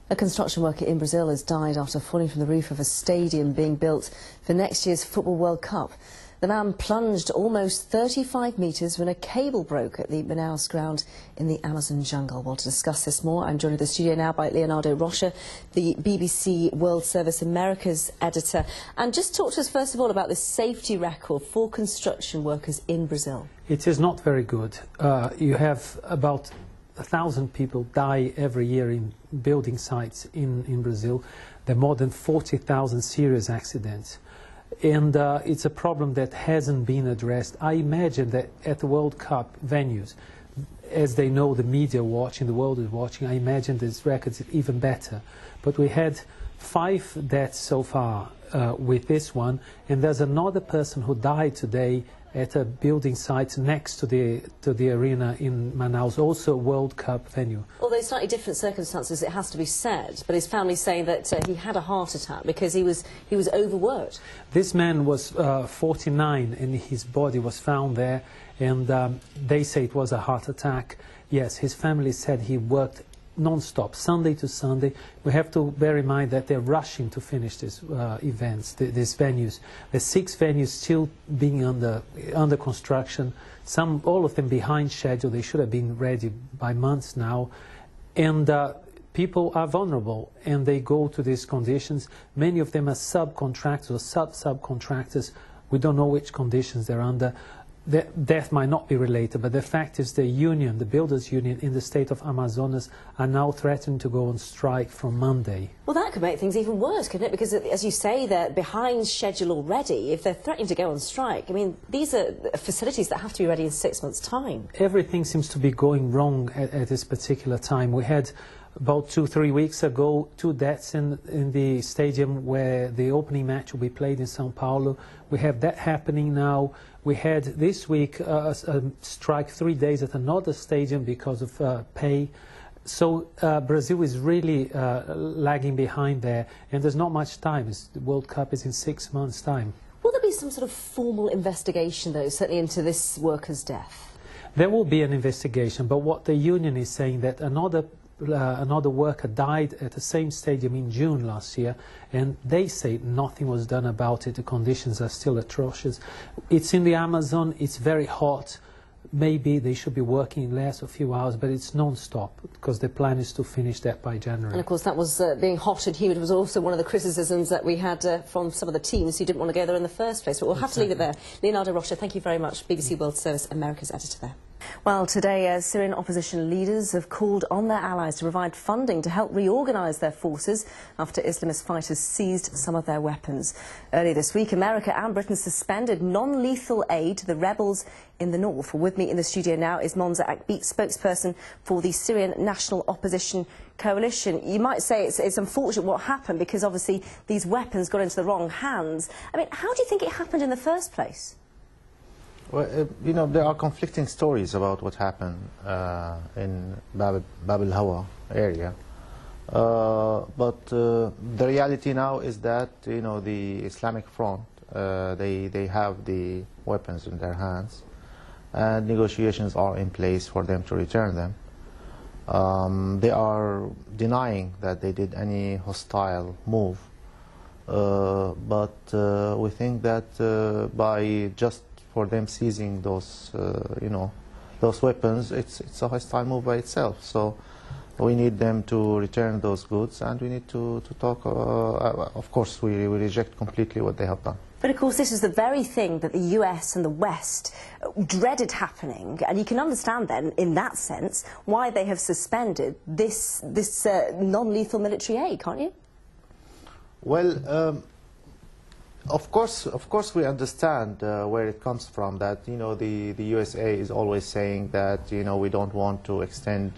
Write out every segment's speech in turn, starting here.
A construction worker in Brazil has died after falling from the roof of a stadium being built for next year's Football World Cup. The man plunged almost 35 metres when a cable broke at the Manaus ground in the Amazon jungle. Well, to discuss this more, I'm joined in the studio now by Leonardo Rocha, the BBC World Service Americas editor. And just talk to us first of all about the safety record for construction workers in Brazil. It is not very good. You have about 1,000 people die every year in building sites in Brazil. There are more than 40,000 serious accidents. And it's a problem that hasn't been addressed. I imagine that at the World Cup venues, as they know the media watching, the world is watching, I imagine this record is even better. But we had 5 deaths so far with this one, and there's another person who died today at a building site next to the arena in Manaus, also a World Cup venue. Although slightly different circumstances, it has to be said, but his family's saying that he had a heart attack because he was overworked. This man was 49 and his body was found there, and they say it was a heart attack. Yes, his family said he worked non-stop, Sunday to Sunday. We have to bear in mind that they're rushing to finish these events, these venues. There's 6 venues still being under construction, all of them behind schedule. They should have been ready by months now. And people are vulnerable, and they go to these conditions. Many of them are subcontractors or subcontractors. We don't know which conditions they're under. The death might not be related, but the fact is the union, the builders' union in the state of Amazonas, are now threatening to go on strike from Monday. Well, that could make things even worse, couldn't it? Because, as you say, they're behind schedule already. If they're threatening to go on strike, I mean, these are facilities that have to be ready in 6 months' time. Everything seems to be going wrong at this particular time. We had about 2-3 weeks ago 2 deaths in the stadium where the opening match will be played in São Paulo. We have that happening now. We had this week a strike 3 days at another stadium because of pay. So Brazil is really lagging behind there, and there's not much time. The World Cup is in 6 months' time. Will there be some sort of formal investigation, though, certainly into this worker's death? There will be an investigation, but what the union is saying that another worker died at the same stadium in June last year, and they say nothing was done about it. The conditions are still atrocious. It's in the Amazon, it's very hot. Maybe they should be working less, a few hours, but it's non-stop, because the plan is to finish that by January. And of course that was being hot and humid was also one of the criticisms that we had from some of the teams who didn't want to go there in the first place. But we'll have to leave it there. Leonardo Rocha, thank you very much, BBC World Service America's editor there. Well, today Syrian opposition leaders have called on their allies to provide funding to help reorganise their forces after Islamist fighters seized some of their weapons. Earlier this week, America and Britain suspended non-lethal aid to the rebels in the north. Well, with me in the studio now is Monza Akbit, spokesperson for the Syrian National Opposition Coalition. You might say it's unfortunate what happened because obviously these weapons got into the wrong hands. I mean, how do you think it happened in the first place? Well, you know, there are conflicting stories about what happened in Bab el-Hawa area. But the reality now is that, you know, the Islamic Front, they have the weapons in their hands, and negotiations are in place for them to return them. They are denying that they did any hostile move, but we think that by just for them seizing those, you know, those weapons, it's a hostile move by itself. So we need them to return those goods, and we need to talk. Of course, we reject completely what they have done. But of course, this is the very thing that the US and the West dreaded happening, and you can understand then, in that sense, why they have suspended this non-lethal military aid, can't you? Well. Of course, we understand where it comes from. That, you know, the USA is always saying that, you know, we don't want to extend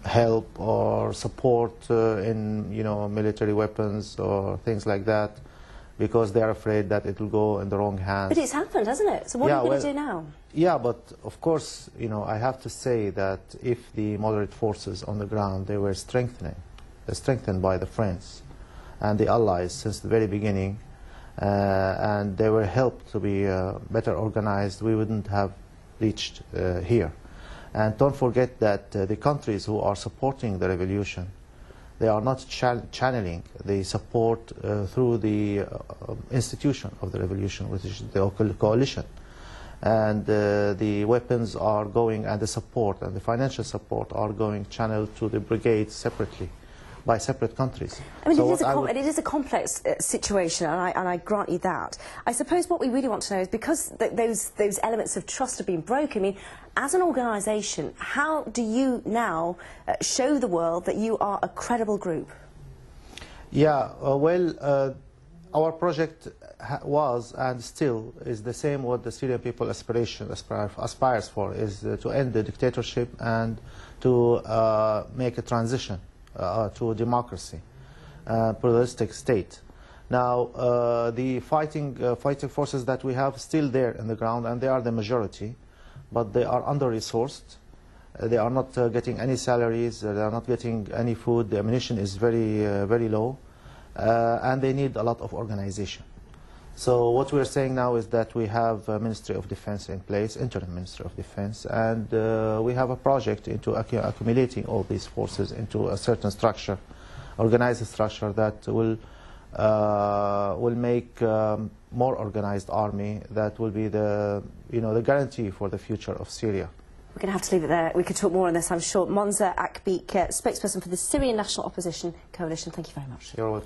help or support in, you know, military weapons or things like that, because they are afraid that it will go in the wrong hands. But it's happened, hasn't it? So what are you going to do now? Yeah, but of course, you know, I have to say that if the moderate forces on the ground, they were strengthened by the friends and the allies since the very beginning. And they were helped to be better organized, we wouldn't have reached here. And don't forget that the countries who are supporting the revolution, They are not channeling the support through the institution of the revolution, which is the coalition. And the weapons are going, and the support and the financial support are going channeled to the brigades separately, by separate countries. I mean, it is a complex situation, and I grant you that. I suppose what we really want to know is, because those elements of trust have been broken, I mean, as an organisation, how do you now show the world that you are a credible group? Yeah, our project was and still is the same what the Syrian people aspires for, is to end the dictatorship and to make a transition to democracy, pluralistic state. Now, the fighting forces that we have still there in the ground, and they are the majority, but they are under-resourced. They are not getting any salaries. They are not getting any food. The ammunition is very low, and they need a lot of organization. So what we're saying now is that we have a Ministry of Defense in place, interim Ministry of Defense, and we have a project into accumulating all these forces into a certain structure, organized structure that will make more organized army that will be the guarantee for the future of Syria. We're going to have to leave it there. We could talk more on this, I'm sure. Monza Akbik, spokesperson for the Syrian National Opposition Coalition, thank you very much. You're welcome.